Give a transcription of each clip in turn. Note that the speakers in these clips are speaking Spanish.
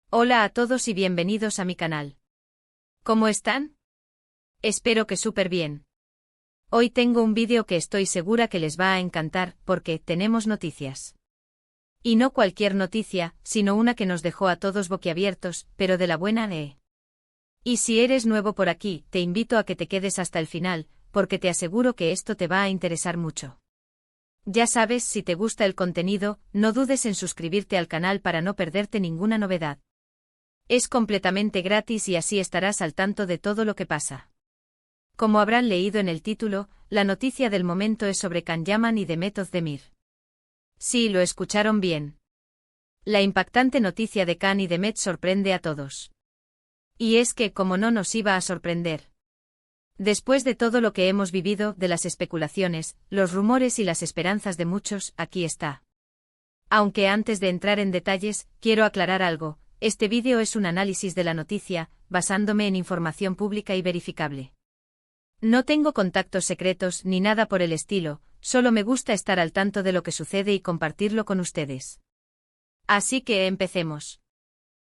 Hola a todos y bienvenidos a mi canal. ¿Cómo están? Espero que súper bien. Hoy tengo un vídeo que estoy segura que les va a encantar porque tenemos noticias. Y no cualquier noticia, sino una que nos dejó a todos boquiabiertos, pero de la buena. Y si eres nuevo por aquí, te invito a que te quedes hasta el final, porque te aseguro que esto te va a interesar mucho. Ya sabes, si te gusta el contenido, no dudes en suscribirte al canal para no perderte ninguna novedad. Es completamente gratis y así estarás al tanto de todo lo que pasa. Como habrán leído en el título, la noticia del momento es sobre Can Yaman y Demet Özdemir. Sí, lo escucharon bien. La impactante noticia de Can y Demet sorprende a todos. Y es que, como no nos iba a sorprender. Después de todo lo que hemos vivido, de las especulaciones, los rumores y las esperanzas de muchos, aquí está. Aunque antes de entrar en detalles, quiero aclarar algo. Este vídeo es un análisis de la noticia, basándome en información pública y verificable. No tengo contactos secretos ni nada por el estilo, solo me gusta estar al tanto de lo que sucede y compartirlo con ustedes. Así que empecemos.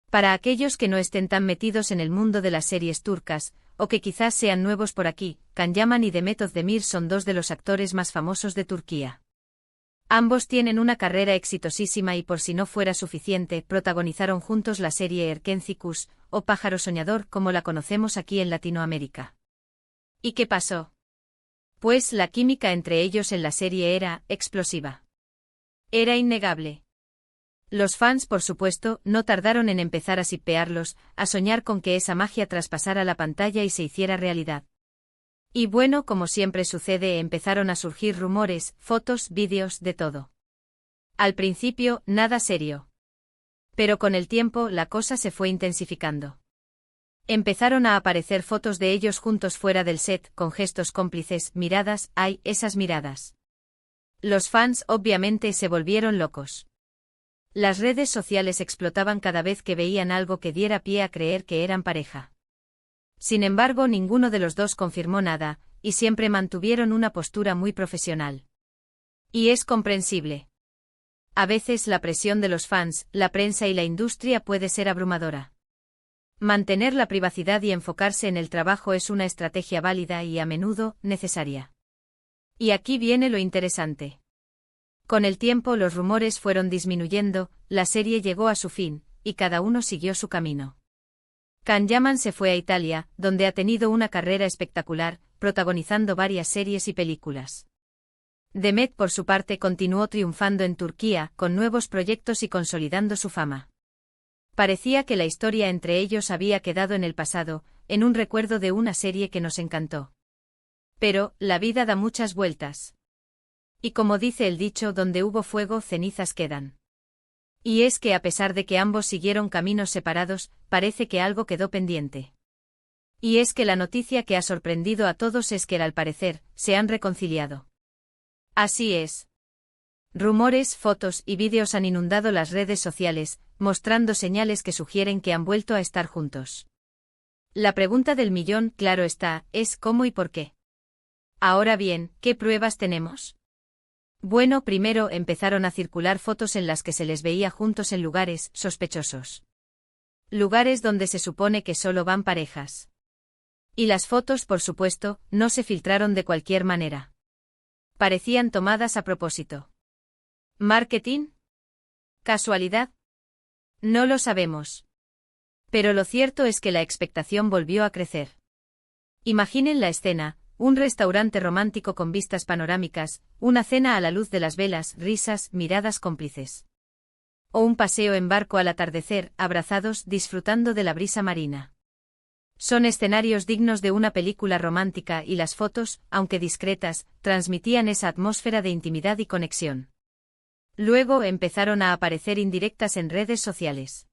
Para aquellos que no estén tan metidos en el mundo de las series turcas, o que quizás sean nuevos por aquí, Can Yaman y Demet Özdemir son dos de los actores más famosos de Turquía. Ambos tienen una carrera exitosísima y por si no fuera suficiente, protagonizaron juntos la serie Erkenci Kuş, o Pájaro Soñador como la conocemos aquí en Latinoamérica. ¿Y qué pasó? Pues la química entre ellos en la serie era explosiva. Era innegable. Los fans, por supuesto, no tardaron en empezar a shippearlos, a soñar con que esa magia traspasara la pantalla y se hiciera realidad. Y bueno, como siempre sucede, empezaron a surgir rumores, fotos, vídeos, de todo. Al principio, nada serio. Pero con el tiempo, la cosa se fue intensificando. Empezaron a aparecer fotos de ellos juntos fuera del set, con gestos cómplices, miradas, ¡ay, esas miradas! Los fans, obviamente, se volvieron locos. Las redes sociales explotaban cada vez que veían algo que diera pie a creer que eran pareja. Sin embargo, ninguno de los dos confirmó nada, y siempre mantuvieron una postura muy profesional. Y es comprensible. A veces la presión de los fans, la prensa y la industria puede ser abrumadora. Mantener la privacidad y enfocarse en el trabajo es una estrategia válida y, a menudo, necesaria. Y aquí viene lo interesante. Con el tiempo los rumores fueron disminuyendo, la serie llegó a su fin, y cada uno siguió su camino. Can Yaman se fue a Italia, donde ha tenido una carrera espectacular, protagonizando varias series y películas. Demet, por su parte, continuó triunfando en Turquía, con nuevos proyectos y consolidando su fama. Parecía que la historia entre ellos había quedado en el pasado, en un recuerdo de una serie que nos encantó. Pero, la vida da muchas vueltas. Y como dice el dicho, donde hubo fuego, cenizas quedan. Y es que a pesar de que ambos siguieron caminos separados, parece que algo quedó pendiente. Y es que la noticia que ha sorprendido a todos es que, al parecer, se han reconciliado. Así es. Rumores, fotos y vídeos han inundado las redes sociales, mostrando señales que sugieren que han vuelto a estar juntos. La pregunta del millón, claro está, es ¿cómo y por qué? Ahora bien, ¿qué pruebas tenemos? Bueno, primero empezaron a circular fotos en las que se les veía juntos en lugares sospechosos. Lugares donde se supone que solo van parejas. Y las fotos, por supuesto, no se filtraron de cualquier manera. Parecían tomadas a propósito. ¿Marketing? ¿Casualidad? No lo sabemos. Pero lo cierto es que la expectación volvió a crecer. Imaginen la escena. Un restaurante romántico con vistas panorámicas, una cena a la luz de las velas, risas, miradas cómplices. O un paseo en barco al atardecer, abrazados, disfrutando de la brisa marina. Son escenarios dignos de una película romántica y las fotos, aunque discretas, transmitían esa atmósfera de intimidad y conexión. Luego empezaron a aparecer indirectas en redes sociales.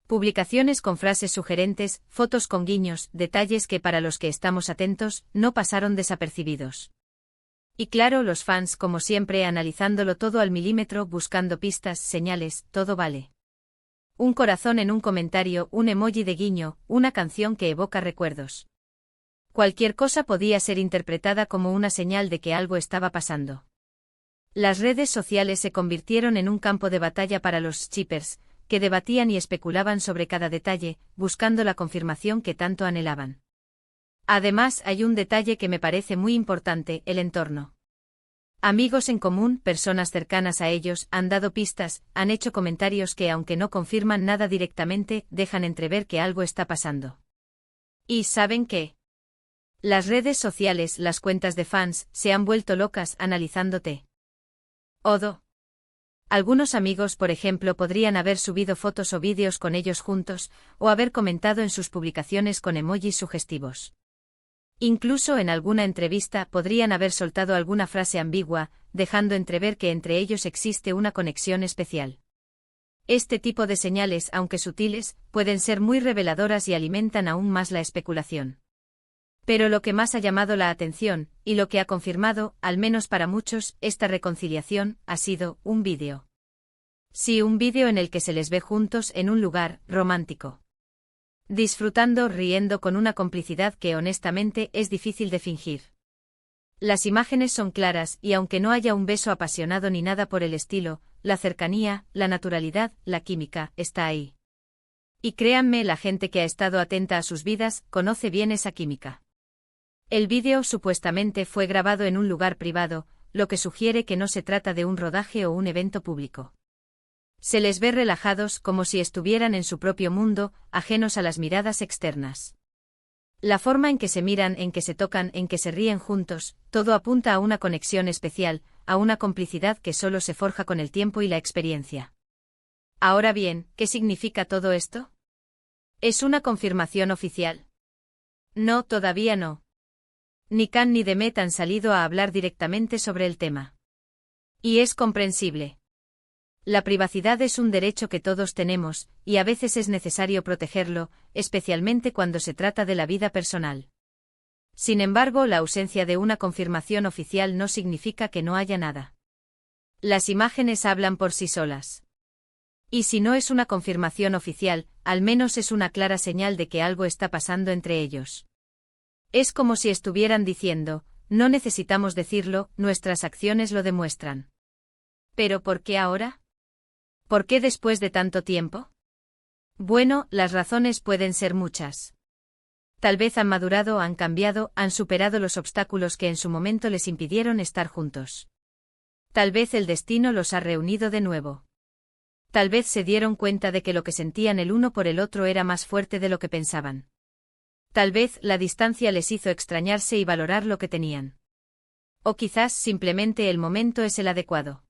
Publicaciones con frases sugerentes, fotos con guiños, detalles que para los que estamos atentos, no pasaron desapercibidos. Y claro, los fans, como siempre, analizándolo todo al milímetro, buscando pistas, señales, todo vale. Un corazón en un comentario, un emoji de guiño, una canción que evoca recuerdos. Cualquier cosa podía ser interpretada como una señal de que algo estaba pasando. Las redes sociales se convirtieron en un campo de batalla para los shippers, que debatían y especulaban sobre cada detalle, buscando la confirmación que tanto anhelaban. Además, hay un detalle que me parece muy importante: el entorno. Amigos en común, personas cercanas a ellos, han dado pistas, han hecho comentarios que, aunque no confirman nada directamente, dejan entrever que algo está pasando. ¿Y saben qué? Las redes sociales, las cuentas de fans, se han vuelto locas analizándote. Odo. Algunos amigos, por ejemplo, podrían haber subido fotos o vídeos con ellos juntos, o haber comentado en sus publicaciones con emojis sugestivos. Incluso en alguna entrevista podrían haber soltado alguna frase ambigua, dejando entrever que entre ellos existe una conexión especial. Este tipo de señales, aunque sutiles, pueden ser muy reveladoras y alimentan aún más la especulación. Pero lo que más ha llamado la atención, y lo que ha confirmado, al menos para muchos, esta reconciliación, ha sido un vídeo. Sí, un vídeo en el que se les ve juntos en un lugar romántico. Disfrutando, riendo con una complicidad que honestamente es difícil de fingir. Las imágenes son claras y aunque no haya un beso apasionado ni nada por el estilo, la cercanía, la naturalidad, la química, está ahí. Y créanme, la gente que ha estado atenta a sus vidas, conoce bien esa química. El vídeo supuestamente fue grabado en un lugar privado, lo que sugiere que no se trata de un rodaje o un evento público. Se les ve relajados, como si estuvieran en su propio mundo, ajenos a las miradas externas. La forma en que se miran, en que se tocan, en que se ríen juntos, todo apunta a una conexión especial, a una complicidad que solo se forja con el tiempo y la experiencia. Ahora bien, ¿qué significa todo esto? ¿Es una confirmación oficial? No, todavía no. Ni Can ni Demet han salido a hablar directamente sobre el tema. Y es comprensible. La privacidad es un derecho que todos tenemos, y a veces es necesario protegerlo, especialmente cuando se trata de la vida personal. Sin embargo, la ausencia de una confirmación oficial no significa que no haya nada. Las imágenes hablan por sí solas. Y si no es una confirmación oficial, al menos es una clara señal de que algo está pasando entre ellos. Es como si estuvieran diciendo, no necesitamos decirlo, nuestras acciones lo demuestran. ¿Pero por qué ahora? ¿Por qué después de tanto tiempo? Bueno, las razones pueden ser muchas. Tal vez han madurado, han cambiado, han superado los obstáculos que en su momento les impidieron estar juntos. Tal vez el destino los ha reunido de nuevo. Tal vez se dieron cuenta de que lo que sentían el uno por el otro era más fuerte de lo que pensaban. Tal vez la distancia les hizo extrañarse y valorar lo que tenían. O quizás simplemente el momento es el adecuado.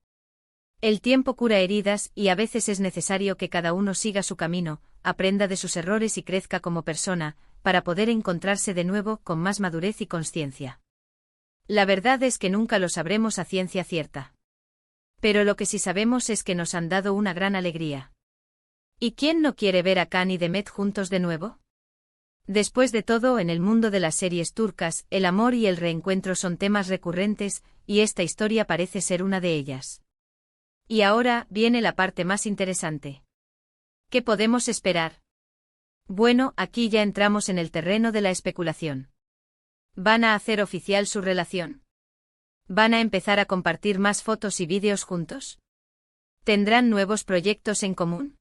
El tiempo cura heridas y a veces es necesario que cada uno siga su camino, aprenda de sus errores y crezca como persona, para poder encontrarse de nuevo con más madurez y consciencia. La verdad es que nunca lo sabremos a ciencia cierta. Pero lo que sí sabemos es que nos han dado una gran alegría. ¿Y quién no quiere ver a Can y Demet juntos de nuevo? Después de todo, en el mundo de las series turcas, el amor y el reencuentro son temas recurrentes, y esta historia parece ser una de ellas. Y ahora viene la parte más interesante. ¿Qué podemos esperar? Bueno, aquí ya entramos en el terreno de la especulación. ¿Van a hacer oficial su relación? ¿Van a empezar a compartir más fotos y vídeos juntos? ¿Tendrán nuevos proyectos en común?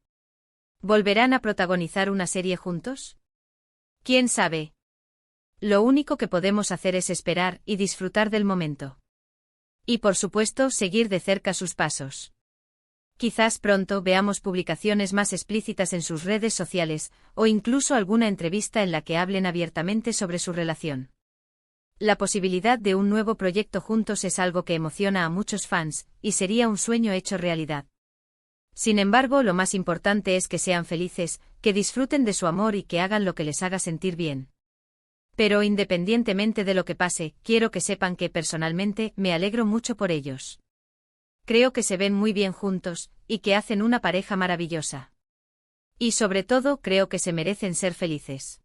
¿Volverán a protagonizar una serie juntos? ¿Quién sabe? Lo único que podemos hacer es esperar y disfrutar del momento. Y por supuesto, seguir de cerca sus pasos. Quizás pronto veamos publicaciones más explícitas en sus redes sociales, o incluso alguna entrevista en la que hablen abiertamente sobre su relación. La posibilidad de un nuevo proyecto juntos es algo que emociona a muchos fans, y sería un sueño hecho realidad. Sin embargo, lo más importante es que sean felices, que disfruten de su amor y que hagan lo que les haga sentir bien. Pero independientemente de lo que pase, quiero que sepan que personalmente me alegro mucho por ellos. Creo que se ven muy bien juntos, y que hacen una pareja maravillosa. Y sobre todo creo que se merecen ser felices.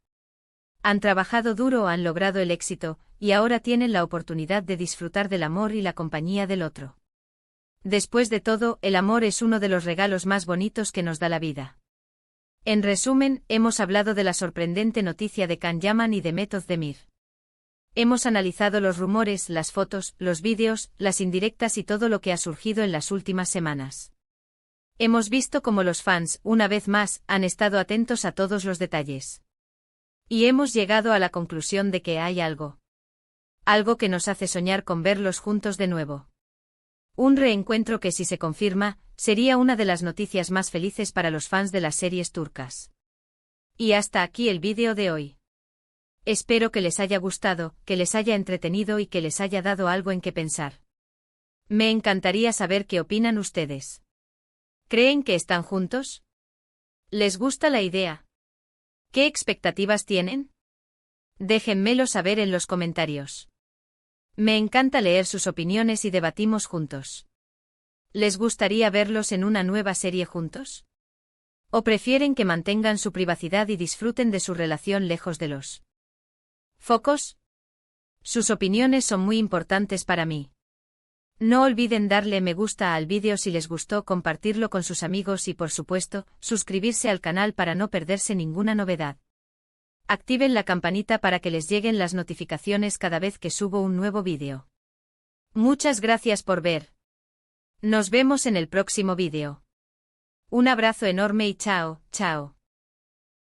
Han trabajado duro, han logrado el éxito, y ahora tienen la oportunidad de disfrutar del amor y la compañía del otro. Después de todo, el amor es uno de los regalos más bonitos que nos da la vida. En resumen, hemos hablado de la sorprendente noticia de Can Yaman y Demet Özdemir. Hemos analizado los rumores, las fotos, los vídeos, las indirectas y todo lo que ha surgido en las últimas semanas. Hemos visto cómo los fans, una vez más, han estado atentos a todos los detalles. Y hemos llegado a la conclusión de que hay algo. Algo que nos hace soñar con verlos juntos de nuevo. Un reencuentro que, si se confirma, sería una de las noticias más felices para los fans de las series turcas. Y hasta aquí el vídeo de hoy. Espero que les haya gustado, que les haya entretenido y que les haya dado algo en que pensar. Me encantaría saber qué opinan ustedes. ¿Creen que están juntos? ¿Les gusta la idea? ¿Qué expectativas tienen? Déjenmelo saber en los comentarios. Me encanta leer sus opiniones y debatimos juntos. ¿Les gustaría verlos en una nueva serie juntos? ¿O prefieren que mantengan su privacidad y disfruten de su relación lejos de los focos? Sus opiniones son muy importantes para mí. No olviden darle me gusta al vídeo si les gustó, compartirlo con sus amigos y, por supuesto, suscribirse al canal para no perderse ninguna novedad. Activen la campanita para que les lleguen las notificaciones cada vez que subo un nuevo vídeo. Muchas gracias por ver. Nos vemos en el próximo vídeo. Un abrazo enorme y chao, chao.